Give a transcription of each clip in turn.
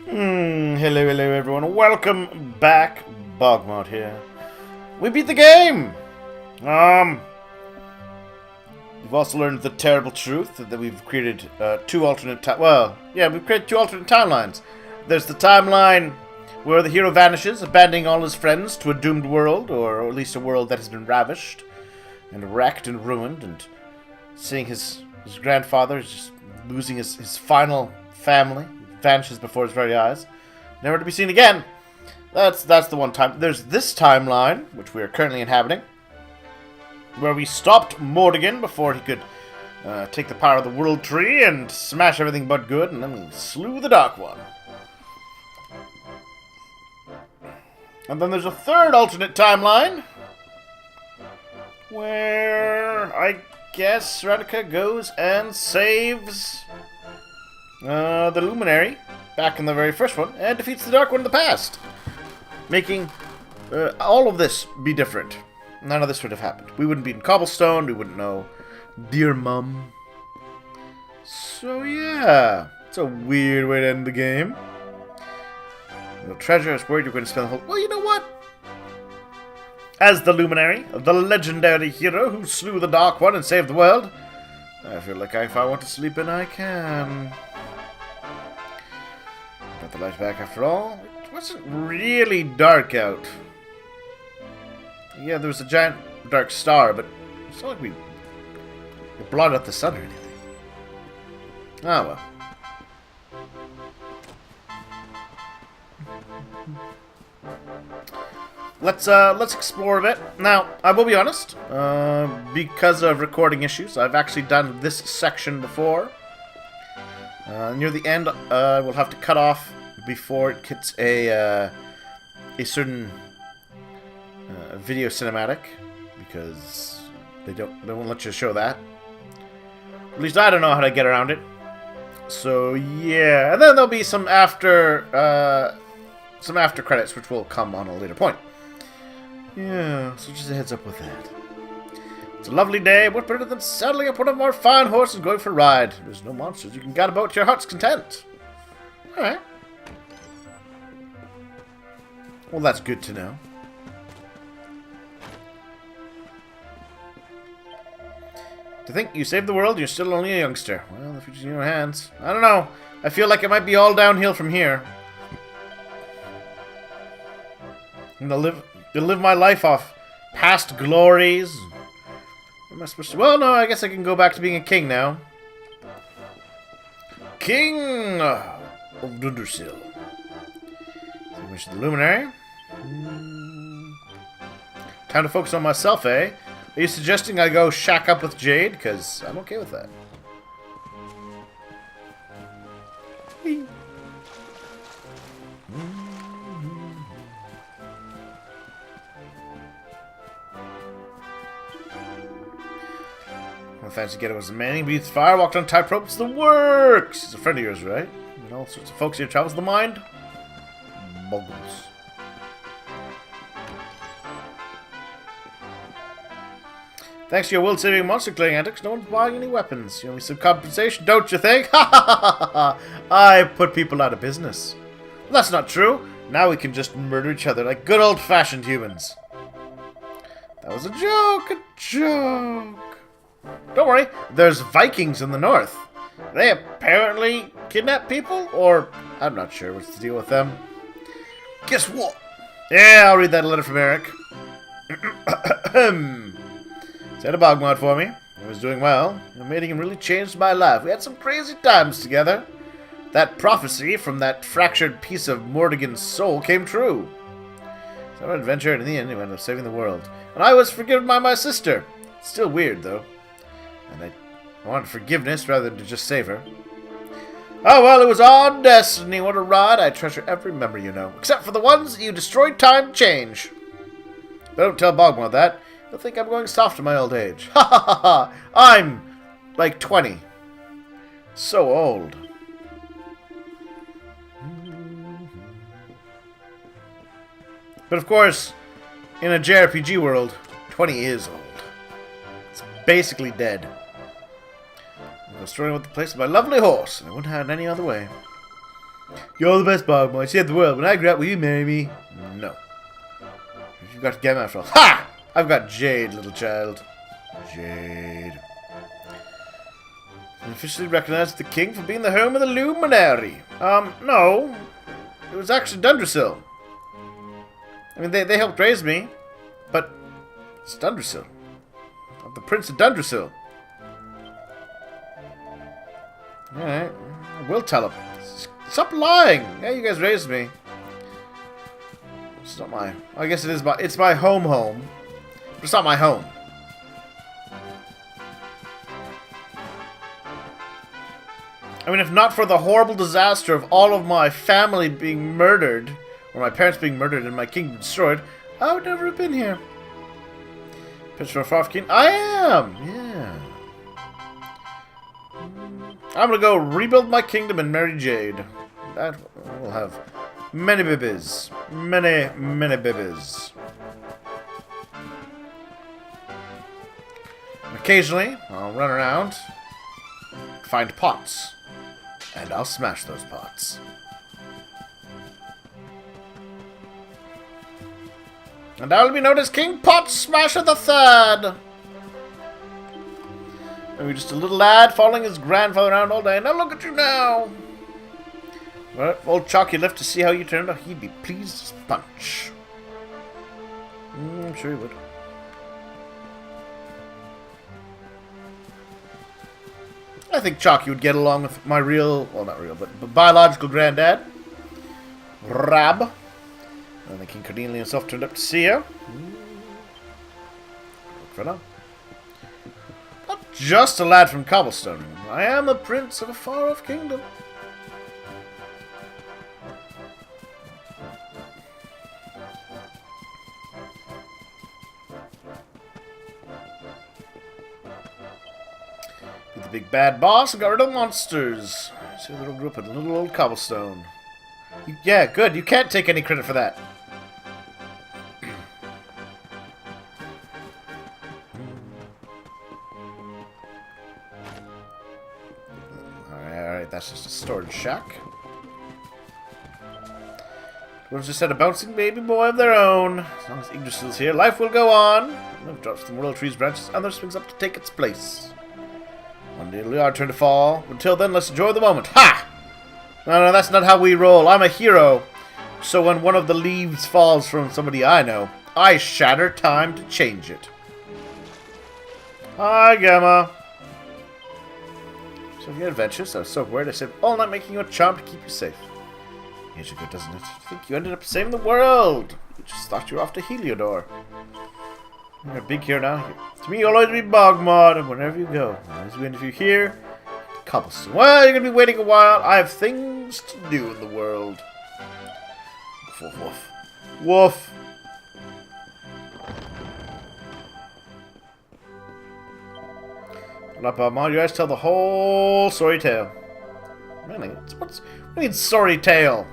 Hello everyone. Welcome back. BogMod here. We beat the game! We've also learned the terrible truth that we've created two alternate we've created two alternate timelines. There's the timeline where the hero vanishes, abandoning all his friends to a doomed world, or at least a world that has been ravished and wrecked and ruined, and seeing his grandfather just losing his final family, vanishes before his very eyes, never to be seen again. That's the one time. There's this timeline, which we are currently inhabiting, where we stopped Mordigan before he could take the power of the World Tree and smash everything but good, and then we slew the Dark One. And then there's a third alternate timeline, where I guess Serena goes and saves the Luminary back in the very first one and defeats the Dark One in the past, making all of this be different. None of this would have happened. We wouldn't be in Cobblestone. We wouldn't know Dear Mum. So yeah, it's a weird way to end the game. The treasure is worried you're going to spend the whole... Well, you know what? As the Luminary, the legendary hero who slew the Dark One and saved the world, I feel like if I want to sleep in, I can. Got the light back after all. It wasn't really dark out. Yeah, there was a giant dark star, but it's not like we blotted out the sun or anything. Ah, well. Let's explore a bit. Now, I will be honest, because of recording issues, I've actually done this section before. Near the end, we'll have to cut off before it hits a certain video cinematic, because they won't let you show that. At least I don't know how to get around it. So yeah, and then there'll be some after credits, which will come on a later point. Yeah, so just a heads up with that. It's a lovely day. What better than saddling up one of our fine horses and going for a ride? There's no monsters. You can gad about to your heart's content. Alright. Well, that's good to know. To think you saved the world, you're still only a youngster. Well, the future's in your hands. I don't know. I feel like it might be all downhill from here. I'm gonna live my life off past glories. What am I supposed to... Well, no, I guess I can go back to being a king now. King of Dundersill. Wish the Luminary. Time to focus on myself, eh? Are you suggesting I go shack up with Jade? Because I'm okay with that. Fancy get it was a man, he breathes fire, walked on tight ropes, the works! He's a friend of yours, right? And all sorts of folks here travels the mind. Boggles. Thanks to your world-saving monster-killing antics, no one's buying any weapons. You owe me some compensation, don't you think? Ha ha ha ha! I put people out of business. Well, that's not true. Now we can just murder each other like good old-fashioned humans. That was a joke, a joke. Don't worry, there's Vikings in the north. They apparently kidnap people, or I'm not sure what's the deal with them. Guess what? Yeah, I'll read that letter from Eric. Said a BogMod for me. I was doing well. Your meeting really changed my life. We had some crazy times together. That prophecy from that fractured piece of Mordigan's soul came true. So an adventure, and in the end, he ended up saving the world. And I was forgiven by my sister. It's still weird, though. And I wanted forgiveness rather than to just save her. Oh, well, it was our destiny. What a ride. I treasure every memory, you know. Except for the ones that you destroyed time to change. But don't tell BogMod that. He'll think I'm going soft in my old age. Ha ha ha ha. I'm like 20. So old. But of course, in a JRPG world, 20 is old. It's basically dead. I was strolling with the place with my lovely horse, and I wouldn't have it any other way. You're the best BogMod. Save the world. When I grow up, will you marry me? No. You've got to get after all. Ha! I've got Jade, little child. Jade. And officially recognized the king for being the home of the luminary. No. It was actually Dundrasil. I mean, they helped raise me. But it's Dundrasil. I'm the Prince of Dundrasil. Alright. I will tell him. Stop lying! Yeah, you guys raised me. It's not my... I guess it is my... It's my home. But it's not my home. I mean, if not for the horrible disaster of all of my family being murdered, or my parents being murdered and my kingdom destroyed, I would never have been here. Picture of a far king? I am! Yeah. I'm gonna go rebuild my kingdom and marry Jade. That will have many babies. Many, many babies. Occasionally, I'll run around, find pots, and I'll smash those pots. And I will be known as King Pot Smasher the Third. And we're just a little lad following his grandfather around all day. Now look at you now. Well, if old Chalky lived to see how you turned out, he'd be pleased as punch. I'm sure he would. I think Chalky would get along with my real, well not real, but biological granddad, Rab. I think King Cordelia himself turned up to see her. Look for now. Not just a lad from Cobblestone. I am the prince of a far-off kingdom. Be the big bad boss and got rid of the monsters. See, they all grew up in little old Cobblestone. Yeah, good. You can't take any credit for that. Alright, that's just a storage shack. We've just had a bouncing baby boy of their own. As long as Yggdrasil's here, life will go on. I've dropped some World Tree's branches, and there springs up to take its place. One day it'll be our turn to fall. Until then, let's enjoy the moment. Ha! No, that's not how we roll. I'm a hero. So when one of the leaves falls from somebody I know, I shatter time to change it. Hi, Gamma. So if you're adventurous, I was so worried I said all night making you a charm to keep you safe. Here's good, doesn't it? I think you ended up saving the world. You just thought you were off to Heliodor. You're a big hero now. To me, you'll always be BogMod, and wherever you go. As we interview here, Cobblestone. Well, you're going to be waiting a while. I have things to do in the world. Woof, woof. Woof. Not BogMod. You guys tell the whole story tale. Really? What means story tale?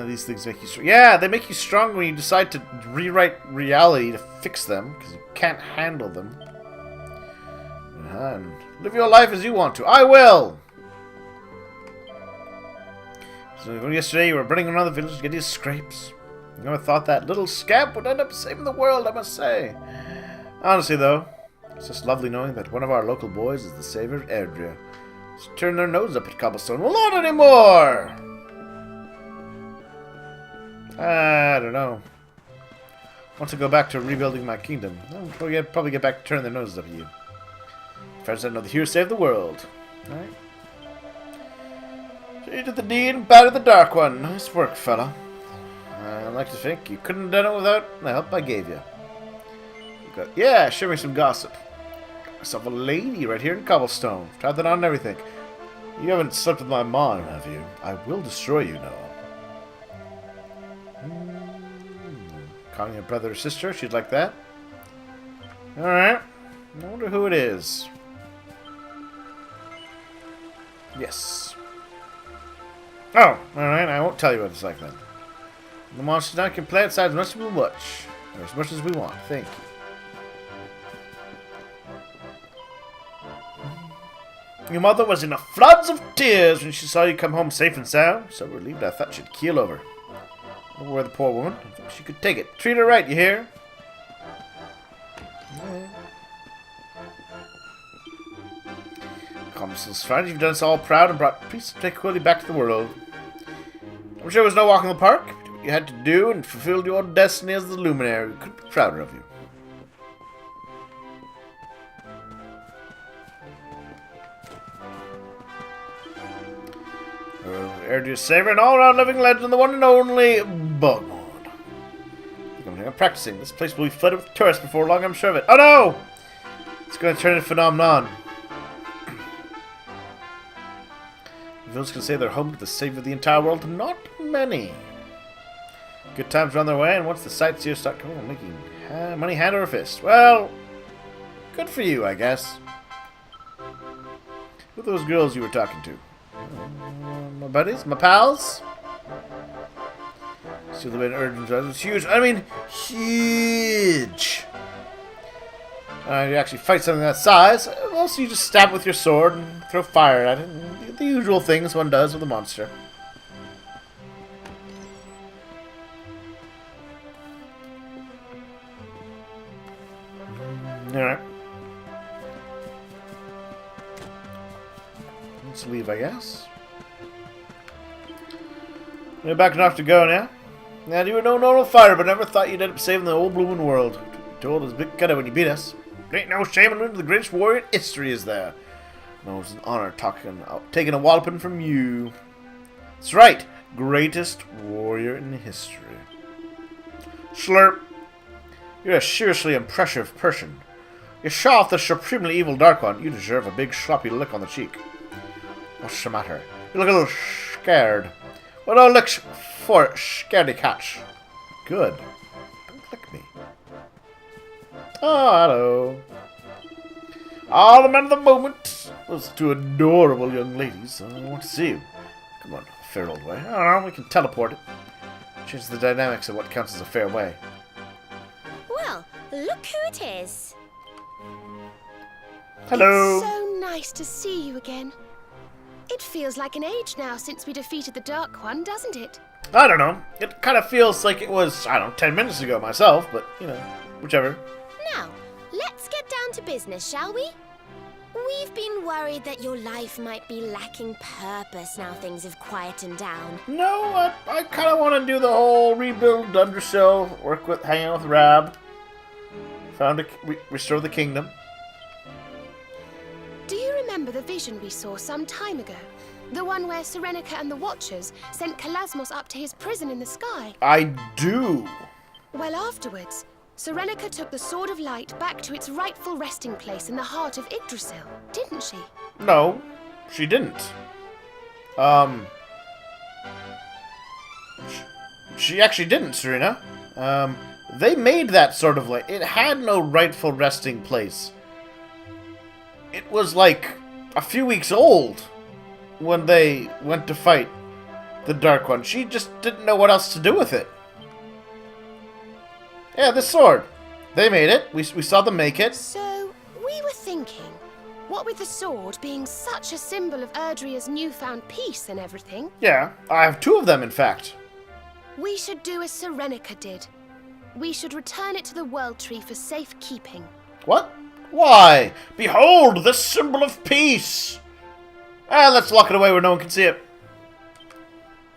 These things make you strong. Yeah, they make you strong when you decide to rewrite reality to fix them, because you can't handle them. And live your life as you want to. I will! So yesterday you were running around the village to get these scrapes. You never thought that little scamp would end up saving the world, I must say. Honestly, though, it's just lovely knowing that one of our local boys is the savior of Erdrea. Just turn their nose up at Cobblestone. Well, not anymore! I don't know. Once I go back to rebuilding my kingdom, I'll probably get back to turning their noses up at you. Friends, I know the hero saved the world. Alright. So you did the deed and battered the Dark One. Nice work, fella. I like to think you couldn't have done it without the help I gave you. Yeah, share me some gossip. Got myself a lady right here in Cobblestone. Tried that on and everything. You haven't slept with my mom, have you? I will destroy you now. Calling your brother or sister, she'd like that. Alright. I wonder who it is. Yes. Oh, alright, I won't tell you what it's like then. The monsters now can play outside as much as we watch. Or as much as we want. Thank you. Your mother was in a floods of tears when she saw you come home safe and sound. So relieved I thought she'd keel over. Don't worry, the poor woman. I think she could take it. Treat her right, you hear? Yeah. Mrs. Friend, you've done us all proud and brought peace and tranquility back to the world. I'm sure it was no walk in the park. You did what you had to do and fulfilled your destiny as the luminary. We couldn't be prouder of you. Heir to your savior and all-around living legend, the one and only BogMod. I'm practicing. This place will be flooded with tourists before long, I'm sure of it. Oh no! It's going to turn into a phenomenon. Those can say they're home to the savior of the entire world. Not many. Good times are on their way, and once the sightseers start coming, making money hand over fist. Well, good for you, I guess. Who are those girls you were talking to? My buddies? My pals? See the way an urgent was huge. I mean, huge. You actually fight something that size. Also, you just stab with your sword and throw fire at it. The usual things one does with a monster. Alright. Let's leave, I guess. You're back enough to go now. Now, you were no normal fighter, but never thought you'd end up saving the old blooming world. Told us big cutter when you beat us. Ain't no shame in the greatest warrior in history, is there? No, it's an honor taking a walloping from you. That's right, greatest warrior in history. Slurp. You're a seriously impressive person. You show off the supremely evil Dark One. You deserve a big sloppy lick on the cheek. What's the matter? You look a little scared. Well, no licks for scaredy cats. Good. Don't lick me. Oh, hello. All the men of the moment. Those two adorable young ladies. I want to see you. Come on, fair old way. I don't know, we can teleport it. Change the dynamics of what counts as a fair way. Well, look who it is. Hello. It's so nice to see you again. It feels like an age now since we defeated the Dark One, doesn't it? I don't know. It kind of feels like it was, I don't know, 10 minutes ago myself, but, you know, whichever. Now, let's get down to business, shall we? We've been worried that your life might be lacking purpose now things have quietened down. No, I kind of want to do the whole rebuild Undercell, hang out with Rab, restore the kingdom. Do you remember the vision we saw some time ago? The one where Serenica and the Watchers sent Kalasmos up to his prison in the sky? I do. Well, afterwards, Serenica took the Sword of Light back to its rightful resting place in the heart of Yggdrasil, didn't she? No, she didn't. She actually didn't, Serena. They made that Sword of Light. It had no rightful resting place. It was like a few weeks old when they went to fight the Dark One. She just didn't know what else to do with it. Yeah, this sword. They made it. We saw them make it. So, we were thinking, what with the sword being such a symbol of Erdria's newfound peace and everything? Yeah, I have two of them, in fact. We should do as Serenica did. We should return it to the World Tree for safekeeping. What? Why? Behold, the symbol of peace! Let's lock it away where no one can see it.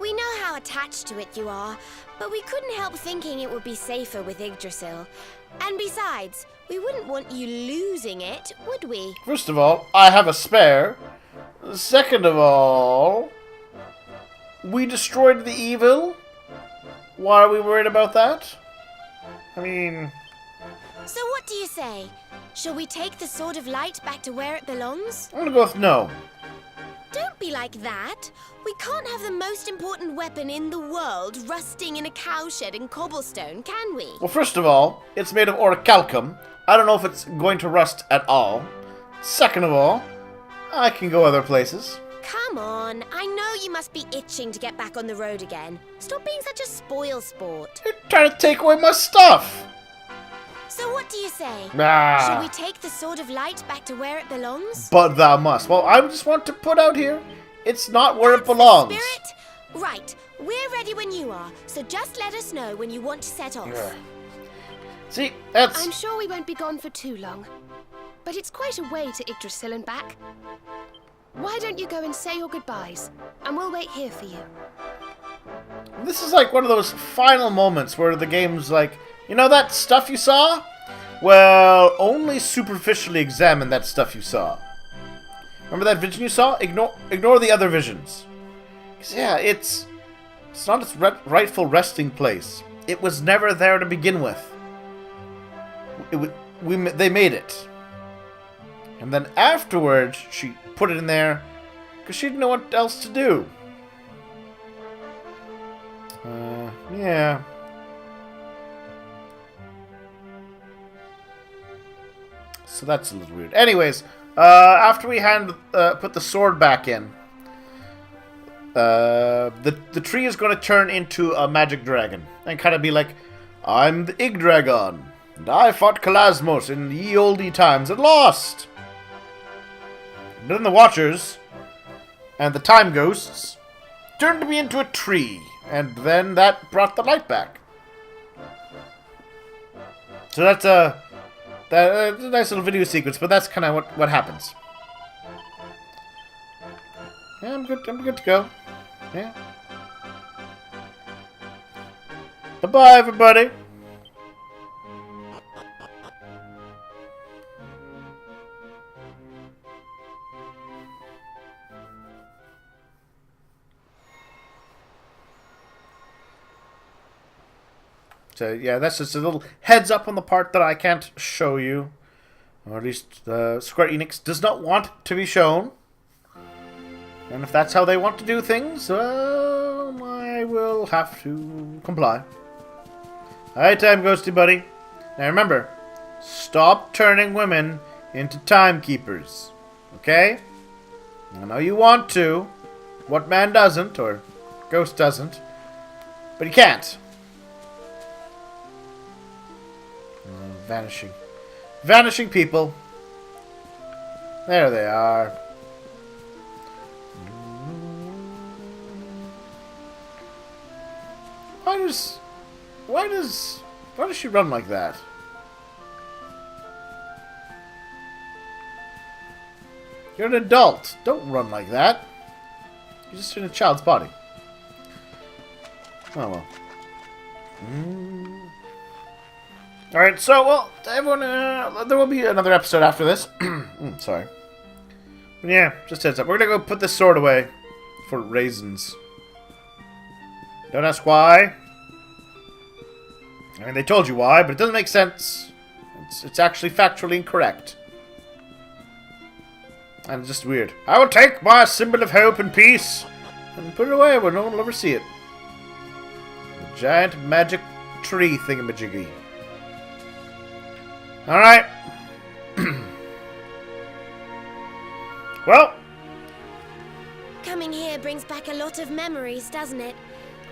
We know how attached to it you are, but we couldn't help thinking it would be safer with Yggdrasil. And besides, we wouldn't want you losing it, would we? First of all, I have a spare. Second of all, we destroyed the evil. Why are we worried about that? I mean... So what do you say? Shall we take the Sword of Light back to where it belongs? I'm gonna go with no. Don't be like that. We can't have the most important weapon in the world rusting in a cowshed in cobblestone, can we? Well, first of all, it's made of orichalcum. I don't know if it's going to rust at all. Second of all, I can go other places. Come on, I know you must be itching to get back on the road again. Stop being such a spoil sport. You're trying to take away my stuff. So what do you say? Ah. Shall we take the Sword of Light back to where it belongs? But thou must. Well, I just want to put out here, it's not where That's it belongs. the spirit? Right, we're ready when you are, so just let us know when you want to set off. Yeah. See, that's... I'm sure we won't be gone for too long. But it's quite a way to Yggdrasil and back. Why don't you go and say your goodbyes, and we'll wait here for you. This is like one of those final moments where the game's like, you know that stuff you saw? Well, only superficially examine that stuff you saw. Remember that vision you saw? Ignore the other visions. 'Cause, yeah, it's not its rightful resting place. It was never there to begin with. They made it. And then afterwards, she put it in there because she didn't know what else to do. Yeah. So that's a little weird. Anyways, after we put the sword back in, the tree is going to turn into a magic dragon and kind of be like, I'm the Yggdragon, and I fought Kalasmos in ye olde times and lost. But then the Watchers and the Time Ghosts turned me into a tree, and then that brought the light back. So that's a nice little video sequence, but that's kind of what happens. Yeah, I'm good to go. Yeah. Bye-bye, everybody. So, yeah, that's just a little heads up on the part that I can't show you. Or at least Square Enix does not want to be shown. And if that's how they want to do things, well, I will have to comply. Alright, Time Ghosty Buddy. Now remember, stop turning women into timekeepers. Okay? I know you want to. What man doesn't, or ghost doesn't. But he can't. Vanishing. Vanishing people. There they are. Why does she run like that? You're an adult. Don't run like that. You're just in a child's body. Oh well. Alright, so, well, everyone, there will be another episode after this. Sorry. But yeah, just heads up. We're gonna go put this sword away for raisins. Don't ask why. I mean, they told you why, but it doesn't make sense. It's actually factually incorrect. And it's just weird. I will take my symbol of hope and peace and put it away where no one will ever see it. The giant magic tree thingamajiggy. Alright. Well. Coming here brings back a lot of memories, doesn't it?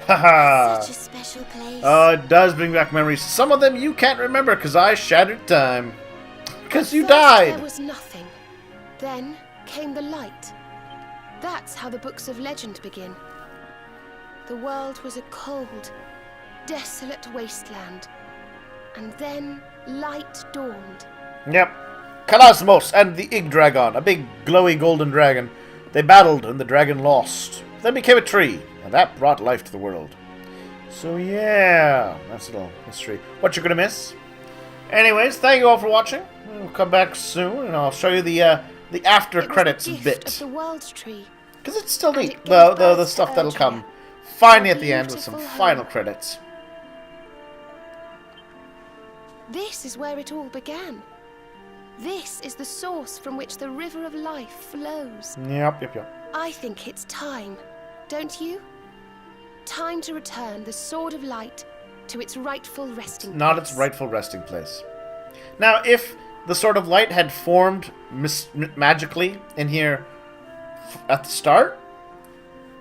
Haha. Such a special place. Oh, it does bring back memories. Some of them you can't remember because I shattered time. Because you First died. There was nothing. Then came the light. That's how the books of legend begin. The world was a cold, desolate wasteland. And then light dawned. Yep. Kalasmos and the Yggdragon, a big glowy golden dragon. They battled and the dragon lost. Then became a tree, and that brought life to the world. So yeah, that's a little history. What you're gonna miss. Anyways, thank you all for watching. We'll come back soon, and I'll show you the after credits it was the bit. gift of the world tree. Because it's still And neat. it gave Well, the birth stuff to that'll Erdrea, come finally our at the end with some beautiful home. final credits. This is where it all began. This is the source from which the river of life flows. Yep. I think it's time, don't you? Time to return the Sword of Light to its rightful resting place. Not its rightful resting place. Now, if the Sword of Light had formed magically in here at the start,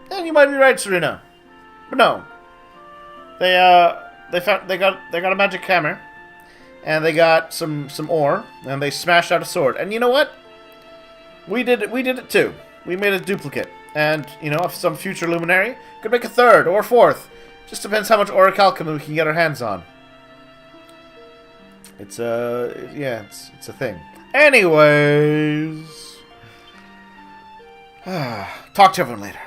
then you might be right, Serena. But no, they got a magic hammer, and they got some ore, and they smashed out a sword. And you know what? We did it too. We made a duplicate. And, you know, if some future luminary could make a third or fourth. Just depends how much orichalcum we can get our hands on. It's it's a thing. Anyways, talk to everyone later.